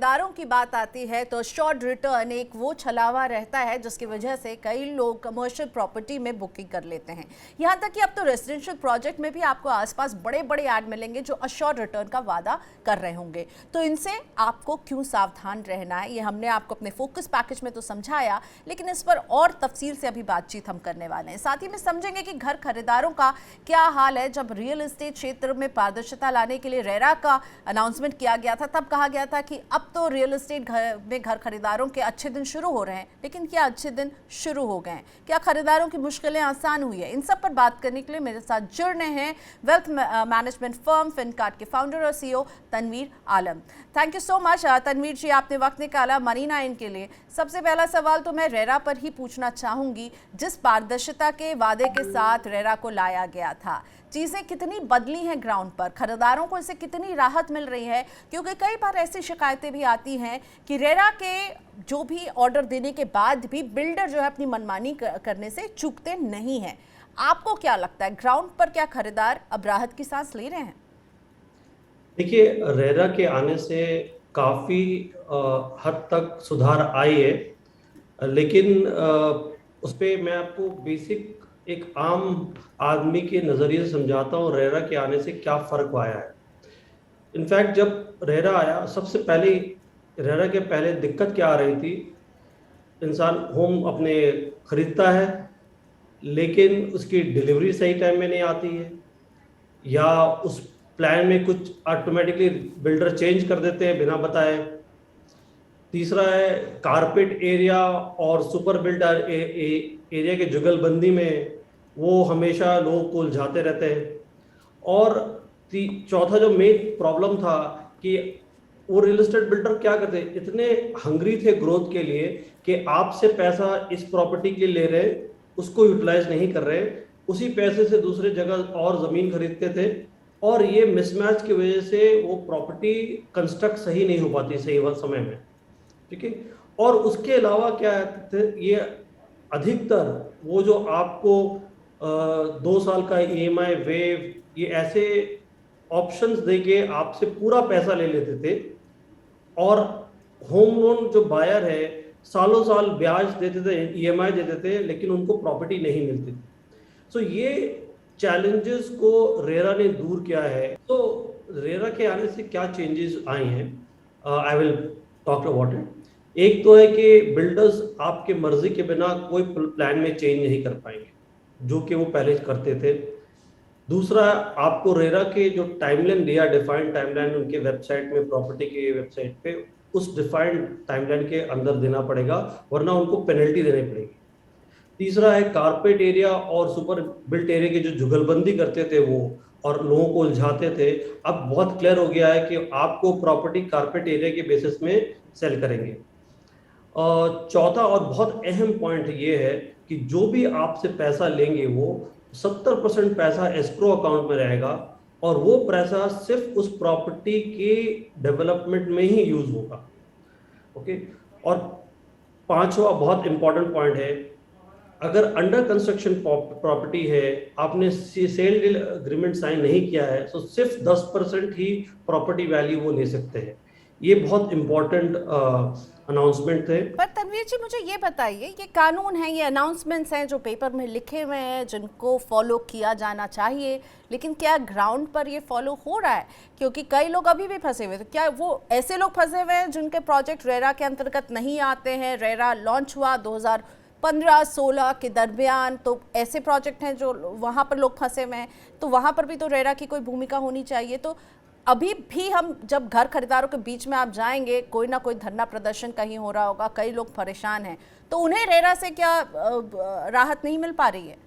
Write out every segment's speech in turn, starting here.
खरीदारों की बात आती है तो शॉर्ट रिटर्न एक वो छलावा रहता है जिसकी वजह से कई लोग कमर्शियल प्रॉपर्टी में बुकिंग कर लेते हैं। यहाँ तक कि अब तो रेजिडेंशियल प्रोजेक्ट में भी आपको आसपास बड़े बड़े ऐड मिलेंगे जो अशोर्ड रिटर्न का वादा कर रहे होंगे। तो इनसे आपको क्यों सावधान रहना है, ये हमने आपको अपने फोकस पैकेज में तो समझाया, लेकिन इस पर और तफसील से अभी बातचीत हम करने वाले हैं। साथ ही में समझेंगे कि घर खरीदारों का क्या हाल है। जब रियल एस्टेट क्षेत्र में पारदर्शिता लाने के लिए रेरा का अनाउंसमेंट किया गया था तब कहा गया था कि अब तो रियल एस्टेट घर खरीदारों के अच्छे दिन शुरू हो रहे हैं, लेकिन क्या अच्छे दिन शुरू हो गए हैं? क्या खरीदारों की मुश्किलें आसान हुई है? इन सब पर बात करने के लिए मेरे साथ जुड़ने हैं वेल्थ मैनेजमेंट फर्म फिनकार्ड के फाउंडर और CEO Tanveer Alam. Thank you so much Tanveer ji, आपने वक्त निकाला मनी9 के लिए। सबसे पहला सवाल तो मैं रेरा पर ही पूछना चाहूंगी। जिस पारदर्शिता के वादे के साथ रेरा को लाया गया था, चीज़ें कितनी बदली हैं ग्राउंड पर? खरीदारों को इससे कितनी राहत मिल रही है? क्योंकि कई बार ऐसी शिकायतें भी आती हैं कि रेरा के जो भी ऑर्डर देने के बाद भी बिल्डर जो है अपनी मनमानी करने से चूकते नहीं हैं। आपको क्या लगता है, ग्राउंड पर क्या खरीदार अब राहत की सांस ले रहे हैं? देखिए, रेरा के आने से काफ़ी हद तक सुधार आई है, लेकिन उस पर मैं आपको बेसिक एक आम आदमी के नज़रिए से समझाता हूँ रेरा के आने से क्या फ़र्क आया है। इनफैक्ट जब रेरा आया, सबसे पहले रेरा के पहले दिक्कत क्या आ रही थी, इंसान होम अपने ख़रीदता है लेकिन उसकी डिलीवरी सही टाइम में नहीं आती है, या उस प्लान में कुछ ऑटोमेटिकली बिल्डर चेंज कर देते हैं बिना बताए। तीसरा है कारपेट एरिया और सुपर बिल्ट एरिया के जुगलबंदी में वो हमेशा लोगों को उलझाते रहते हैं। और चौथा जो मेन प्रॉब्लम था कि वो रियल एस्टेट बिल्डर क्या करते, इतने हंग्री थे ग्रोथ के लिए कि आपसे पैसा इस प्रॉपर्टी के लिए ले रहे, उसको यूटिलाइज नहीं कर रहे, उसी पैसे से दूसरे जगह और ज़मीन खरीदते थे, और ये मिसमैच की वजह से वो प्रॉपर्टी कंस्ट्रक्ट सही नहीं हो पाती सही वक्त समय में। ठीक है। और उसके अलावा क्या है, ये अधिकतर वो जो आपको 2 साल का EMI वेव, ये ऐसे ऑप्शंस देके आपसे पूरा पैसा ले लेते थे, और होम लोन जो बायर है सालों साल ब्याज देते थे, EMI देते थे, लेकिन उनको प्रॉपर्टी नहीं मिलती थी। सो ये चैलेंजेस को रेरा ने दूर किया है। तो रेरा के आने से क्या चेंजेस आए हैं, I will talk about it. एक तो है कि बिल्डर्स आपके मर्जी के बिना कोई प्लान में चेंज नहीं कर पाएंगे, जो कि वो पहले करते थे। दूसरा, आपको रेरा के जो टाइमलाइन दिया, डिफाइंड टाइमलाइन उनके वेबसाइट में, प्रॉपर्टी के वेबसाइट पे, उस डिफाइंड टाइमलाइन के अंदर देना पड़ेगा, वरना उनको पेनल्टी देनी पड़ेगी। तीसरा है कारपेट एरिया और सुपर बिल्ट एरिया की जो जुगलबंदी करते थे वो और लोगों को उलझाते थे, अब बहुत क्लियर हो गया है कि आपको प्रॉपर्टी कारपेट एरिया के बेसिस में सेल करेंगे। चौथा और बहुत अहम पॉइंट ये है कि जो भी आपसे पैसा लेंगे वो 70% पैसा एस्क्रो अकाउंट में रहेगा, और वो पैसा सिर्फ उस प्रॉपर्टी के डेवलपमेंट में ही यूज होगा। ओके। और पांचवा बहुत इंपॉर्टेंट पॉइंट है, अगर अंडर कंस्ट्रक्शन प्रॉपर्टी है, आपने सेल डील एग्रीमेंट साइन नहीं किया है, तो सिर्फ 10% ही प्रॉपर्टी वैल्यू वो ले सकते हैं। ये बहुत इंपॉर्टेंट अनाउंसमेंट थे। पर तनवीर जी, मुझे ये बताइए, ये कानून है, ये अनाउंसमेंट्स हैं जो पेपर में लिखे हुए हैं, जिनको फॉलो किया जाना चाहिए, लेकिन क्या ग्राउंड पर ये फॉलो हो रहा है? क्योंकि कई लोग अभी भी फंसे हुए, तो क्या वो ऐसे लोग फंसे हुए हैं जिनके प्रोजेक्ट रेरा के अंतर्गत नहीं आते हैं? रेरा लॉन्च हुआ 2015-16 के दरमियान, तो ऐसे प्रोजेक्ट हैं जो वहाँ पर लोग फंसे हुए हैं, तो वहाँ पर भी तो रेरा की कोई भूमिका होनी चाहिए। तो अभी भी हम जब घर खरीदारों के बीच में आप जाएंगे, कोई ना कोई धरना प्रदर्शन कहीं हो रहा होगा, कई लोग परेशान हैं, तो उन्हें रेरा से क्या राहत नहीं मिल पा रही है?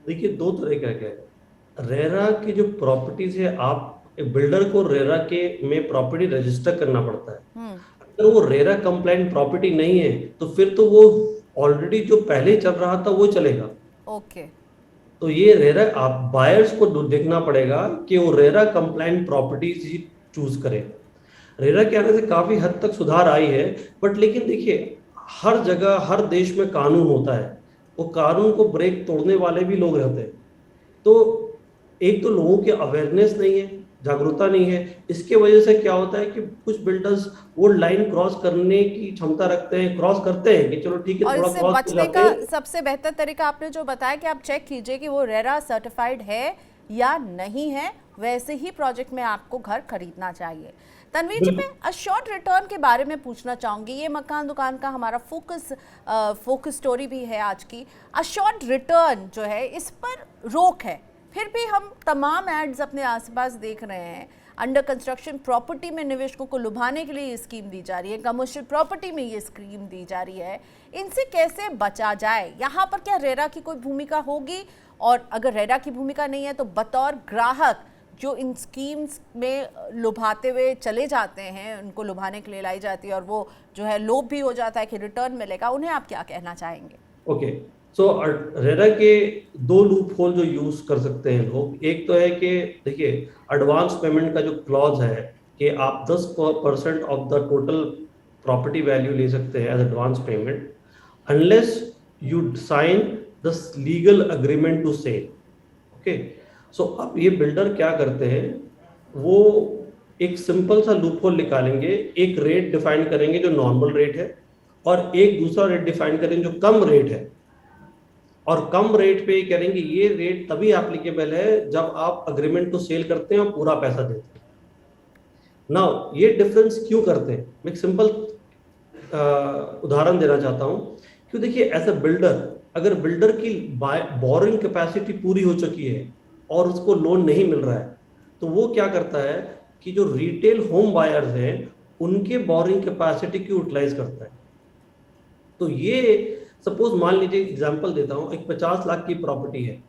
देखिए, दो तरह का क्या है, रेरा की जो प्रॉपर्टीज है, आप बिल्डर को रेरा के में प्रॉपर्टी रजिस्टर करना पड़ता है। अगर वो रेरा कंप्लाइंट प्रॉपर्टी नहीं है तो फिर तो वो ऑलरेडी जो पहले चल रहा था वो चलेगा। ओके। तो ये रेरा, आप बायर्स को देखना पड़ेगा कि वो रेरा कंप्लाइंट प्रॉपर्टीज ही चूज करें। रेरा के आने से काफी हद तक सुधार आई है, बट लेकिन देखिए, हर जगह हर देश में कानून होता है, वो कानून को ब्रेक तोड़ने वाले भी लोग रहते हैं। तो एक तो लोगों की अवेयरनेस नहीं है, जागरूकता नहीं है। इसके वजह से क्या होता है कि कुछ बिल्डर्स वो लाइन क्रॉस करने की क्षमता रखते हैं, क्रॉस करते हैं कि चलो ठीक है और थोड़ा इससे क्रॉस कर बचने जाते का हैं। सबसे बेहतर तरीका आपने जो बताया कि आप चेक कीजिए कि वो रेरा सर्टिफाइड है या नहीं है, वैसे ही प्रोजेक्ट में आपको घर खरीदना चाहिए। तनवीर जी, मैं बिल्कुल। अश्योर्ड रिटर्न के बारे में पूछना चाहूंगी। ये मकान दुकान का हमारा फोकस स्टोरी भी है आज की। अश्योर्ड रिटर्न जो है, इस पर रोक है, फिर भी हम तमाम एड्स अपने आसपास देख रहे हैं। अंडर कंस्ट्रक्शन प्रॉपर्टी में निवेशकों को लुभाने के लिए ये स्कीम दी जा रही है, कमर्शियल प्रॉपर्टी में ये स्कीम दी जा रही है। इनसे कैसे बचा जाए? यहाँ पर क्या रेरा की कोई भूमिका होगी? और अगर रेरा की भूमिका नहीं है तो बतौर ग्राहक जो इन स्कीम्स में लुभाते हुए चले जाते हैं, उनको लुभाने के लिए लाई जाती है और वो जो है लोभ भी हो जाता है कि रिटर्न मिलेगा, उन्हें आप क्या कहना चाहेंगे? ओके, सो रेरा के दो लूप होल जो यूज कर सकते हैं लोग। एक तो है कि देखिए एडवांस पेमेंट का जो क्लॉज है कि आप 10% off the total property value ले सकते हैं as advance payment unless you sign the legal agreement to sale. Okay, so अब ये बिल्डर क्या करते हैं, वो एक सिंपल सा लूप होल निकालेंगे, एक रेट डिफाइन करेंगे जो नॉर्मल रेट है और एक दूसरा रेट डिफाइन करेंगे जो कम रेट है। और कम रेट पे करेंगे ये रेट तभी एप्लीकेबल है जब आप अग्रीमेंट टू सेल करते हैं और पूरा पैसा देते हैं। नाउ ये डिफरेंस क्यों करते हैं, मैं एक सिंपल उदाहरण देना चाहता हूं। क्यों, देखिए एज अ बिल्डर, अगर बिल्डर की बोरिंग कैपेसिटी पूरी हो चुकी है और उसको लोन नहीं मिल रहा है, तो वो क्या करता है कि जो रिटेल होम बायर्स हैं उनके बोरिंग कैपेसिटी की यूटिलाइज करता है। तो ये सपोज मान लीजिए, एग्जांपल देता हूं, एक 50 लाख की प्रॉपर्टी है,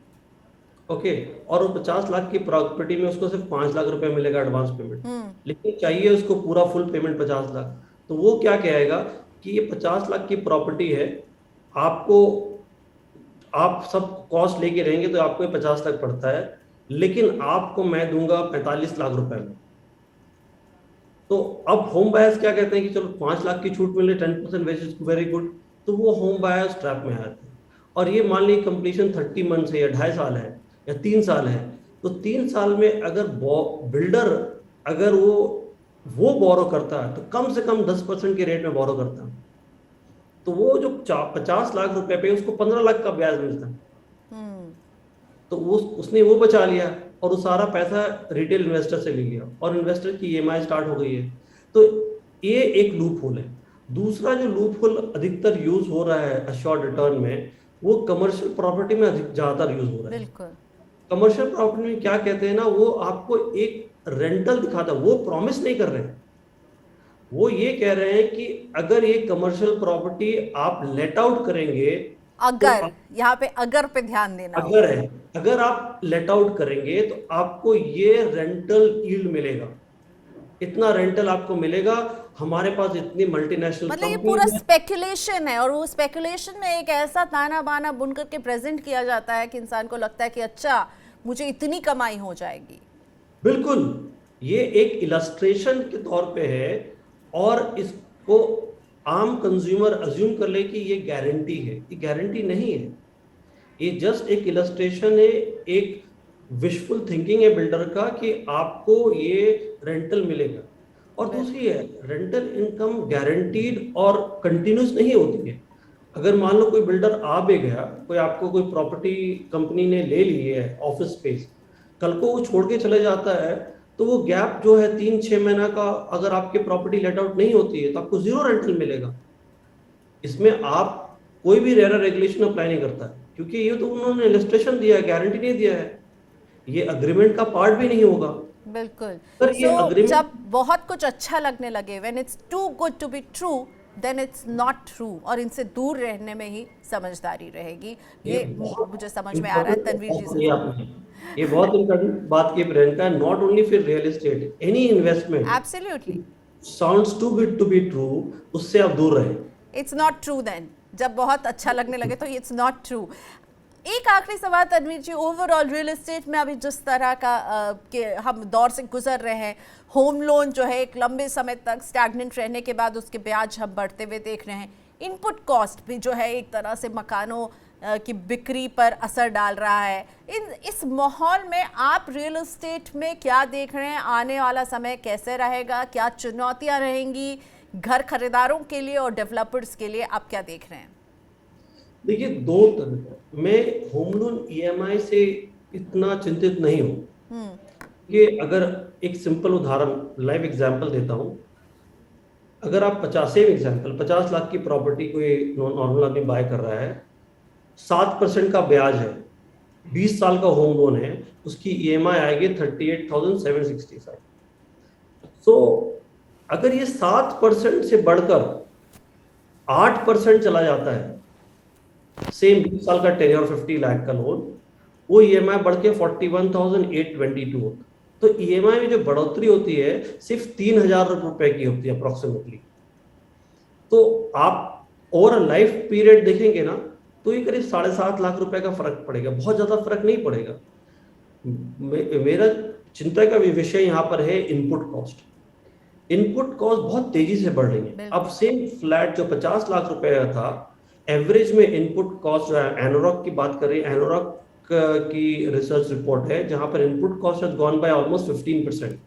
ओके, और वो 50 लाख की प्रॉपर्टी में उसको सिर्फ 5 लाख रुपए मिलेगा एडवांस पेमेंट, लेकिन चाहिए उसको पूरा फुल पेमेंट 50 लाख। तो वो क्या कहेगा कि ये 50 लाख की प्रॉपर्टी है, आपको आप सब कॉस्ट लेके रहेंगे तो आपको ये 50 लाख पड़ता है, लेकिन आपको मैं दूंगा 45 लाख रुपए में। तो अब होम बायर्स क्या कहते हैं कि चलो 5 लाख की छूट मिल रही, 10% वेज इज वेरी गुड, तो वो होम बायर्स ट्रैप में आते हैं। और ये मान ली कंप्लीशन 30 मंथ्स है या 2.5 साल है या 3 साल है, तो 3 साल में अगर बिल्डर अगर वो बोरो करता है तो कम से कम 10% के रेट में बोरो करता है, तो वो जो 50 लाख रुपए पे उसको 15 लाख का ब्याज मिलता है। तो उसने वो बचा लिया और वो सारा पैसा रिटेल इन्वेस्टर से ले लिया और इन्वेस्टर की ईएमआई स्टार्ट हो गई है। तो ये एक लूप होल है। दूसरा जो लूप होल अधिकतर यूज हो रहा है अश्योर्ड रिटर्न में, वो कमर्शियल प्रॉपर्टी में ज्यादातर यूज हो रहा है। बिल्कुल। कमर्शियल प्रॉपर्टी में क्या कहते हैं ना, वो आपको एक रेंटल दिखाता है, वो प्रॉमिस नहीं कर रहे हैं। वो ये कह रहे हैं कि अगर ये कमर्शियल प्रॉपर्टी आप लेट आउट करेंगे, अगर, तो यहाँ पे अगर पे ध्यान देना अगर होगा। है, अगर आप लेट आउट करेंगे तो आपको ये रेंटल यील्ड मिलेगा, इतना रेंटल आपको मिलेगा, हमारे पास इतनी मल्टीनेशनल मतलब ये कंपनी पूरा है। स्पेकुलेशन है, और वो स्पेकुलेशन में एक ऐसा ताना बाना बुन करके प्रेजेंट किया जाता है कि इंसान को लगता है कि अच्छा मुझे इतनी कमाई हो जाएगी। बिल्कुल, ये एक इलस्ट्रेशन के तौर पे है और इसको आम कंज्यूमर अज्यूम कर ले कि ये गारंटी है, ये गारंटी नहीं है। ये जस्ट एक इलस्ट्रेशन है, एक विशफुल थिंकिंग है बिल्डर का कि आपको ये रेंटल मिलेगा। और दूसरी है, रेंटल इनकम गारंटीड और कंटिन्यूस नहीं होती है। अगर मान लो कोई बिल्डर आ भी गया, कोई आपको कोई प्रॉपर्टी कंपनी ने ले ली है ऑफिस स्पेस, कल को वो छोड़ के चले जाता है, तो वो गैप जो है 3-6 महीना का, अगर आपकी प्रॉपर्टी लेट आउट नहीं होती है तो आपको 0 रेंटल मिलेगा। इसमें आप कोई भी रेरा रेगुलेशन अप्लाई नहीं करता है, क्योंकि ये तो उन्होंने इलस्ट्रेशन दिया है, गारंटी नहीं दिया है, ये अग्रीमेंट का पार्ट भी नहीं होगा। बिल्कुल। सर ये अग्रीमेंट जब बहुत कुछ अच्छा लगने लगे, when it's too good to be true, then it's not true, और इनसे दूर रहने में ही समझदारी रहेगी। ये मुझे समझ में आ रहा है तनवीर जी से। ये बहुत इंपॉर्टेंट बात की प्रियंका, नॉट ओनली फिर real estate, any investment absolutely sounds too good to be true, उससे आप दूर रहें। इट्स नॉट ट्रू देन, जब बहुत अच्छा लगने लगे तो इट्स नॉट ट्रू। एक आखिरी सवाल तनवीर जी, ओवरऑल रियल एस्टेट में अभी जिस तरह का के हम दौर से गुजर रहे हैं, होम लोन जो है एक लंबे समय तक स्टैग्नेंट रहने के बाद उसके ब्याज हम बढ़ते हुए देख रहे हैं, इनपुट कॉस्ट भी जो है एक तरह से मकानों की बिक्री पर असर डाल रहा है। इस माहौल में आप रियल एस्टेट में क्या देख रहे हैं? आने वाला समय कैसे रहेगा? क्या चुनौतियां रहेंगी घर खरीदारों के लिए और डेवलपर्स के लिए? आप क्या देख रहे हैं? देखिए, दो तरह मैं होम लोन ईएमआई से इतना चिंतित नहीं हूँ कि अगर एक सिंपल उदाहरण लाइव एग्जांपल देता हूँ। अगर आप 50 लाख की प्रॉपर्टी कोई नॉर्मल आदमी बाय कर रहा है, 7% का ब्याज है, 20 साल का होम लोन है, उसकी ईएमआई आएगी 38,765। सो अगर ये 7% से बढ़कर 8% चला जाता है, सेम 20 साल का टेन्योर 50 लाख का लोन, वो ईएमआई बढ़ के 41,822 होता। तो ईएमआई में जो बढ़ोतरी होती है सिर्फ 3,000 रुपए की होती है अप्रोक्सीमेटली। तो आप ओवर लाइफ पीरियड देखेंगे ना, तो ये करीब 7.5 लाख रुपए का फर्क पड़ेगा, बहुत ज्यादा फर्क नहीं पड़ेगा। मेरा चिंता का विषय यहाँ पर है इनपुट कॉस्ट। इनपुट कॉस्ट बहुत तेजी से बढ़ रही है। अब सेम फ्लैट जो 50 लाख रुपए का था, एवरेज में इनपुट कॉस्ट जो है, एनोरॉक की बात करें, एनोरॉक की रिसर्च रिपोर्ट है जहां पर input cost has gone by almost 15%।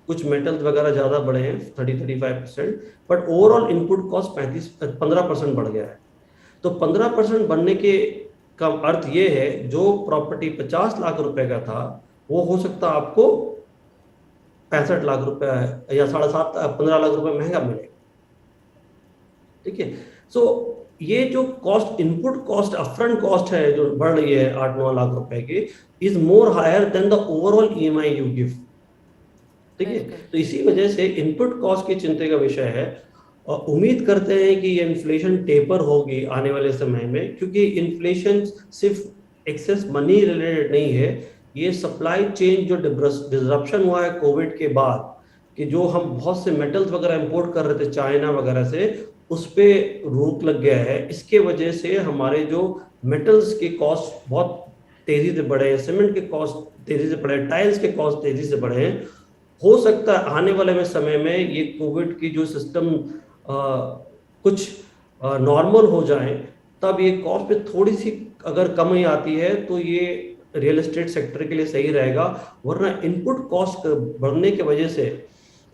कुछ मेटल्स वगैरह ज्यादा बढ़े हैं 30-35%, बट ओवरऑल इनपुट कॉस्ट 15% बढ़ गया है। तो 15% बढ़ने के का अर्थ ये है, जो प्रॉपर्टी 50 लाख रुपए का था वो हो सकता है आपको 65 लाख रुपए या 15 लाख रुपए महंगा मिलेगा। ठीक है। सो ये जो cost, input cost, upfront cost है जो बढ़ रही है 8-9 लाख रुपए की, is more higher than the overall EMI you give. ठीक है। तो इसी वजह से इनपुट कॉस्ट की चिंता का विषय है। और उम्मीद करते हैं कि ये इन्फ्लेशन टेपर होगी आने वाले समय में, क्योंकि इन्फ्लेशन सिर्फ एक्सेस मनी रिलेटेड नहीं है, ये सप्लाई चेन जो डिसरप्शन हुआ है कोविड के बाद, कि जो हम बहुत से मेटल्स वगैरह इंपोर्ट कर रहे थे चाइना वगैरह से, उस पे रोक लग गया है। इसके वजह से हमारे जो मेटल्स के कॉस्ट बहुत तेजी से बढ़े हैं, सीमेंट के कॉस्ट तेजी से बढ़े, टाइल्स के कॉस्ट तेजी से बढ़े हैं। हो सकता है आने वाले में समय में ये कोविड की जो सिस्टम कुछ नॉर्मल हो जाए, तब ये कॉस्ट पे थोड़ी सी अगर कमी आती है तो ये रियल एस्टेट सेक्टर के लिए सही रहेगा। वरना इनपुट कॉस्ट बढ़ने की वजह से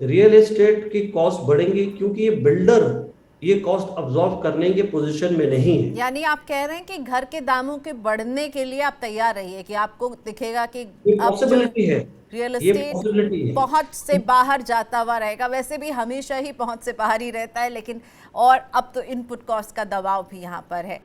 रियल एस्टेट की कॉस्ट बढ़ेंगी, क्योंकि ये बिल्डर ये कॉस्ट अब्सॉर्ब करने के पोजीशन में नहीं है। यानी आप कह रहे हैं कि घर के दामों के बढ़ने के लिए आप तैयार रहिए, कि आपको दिखेगा कि अब जो रियल एस्टेट पहुंच से बाहर जाता हुआ रहेगा। वैसे भी हमेशा ही पहुंच से बाहर ही रहता है, लेकिन और अब तो इनपुट कॉस्ट का दबाव भी यहाँ पर है।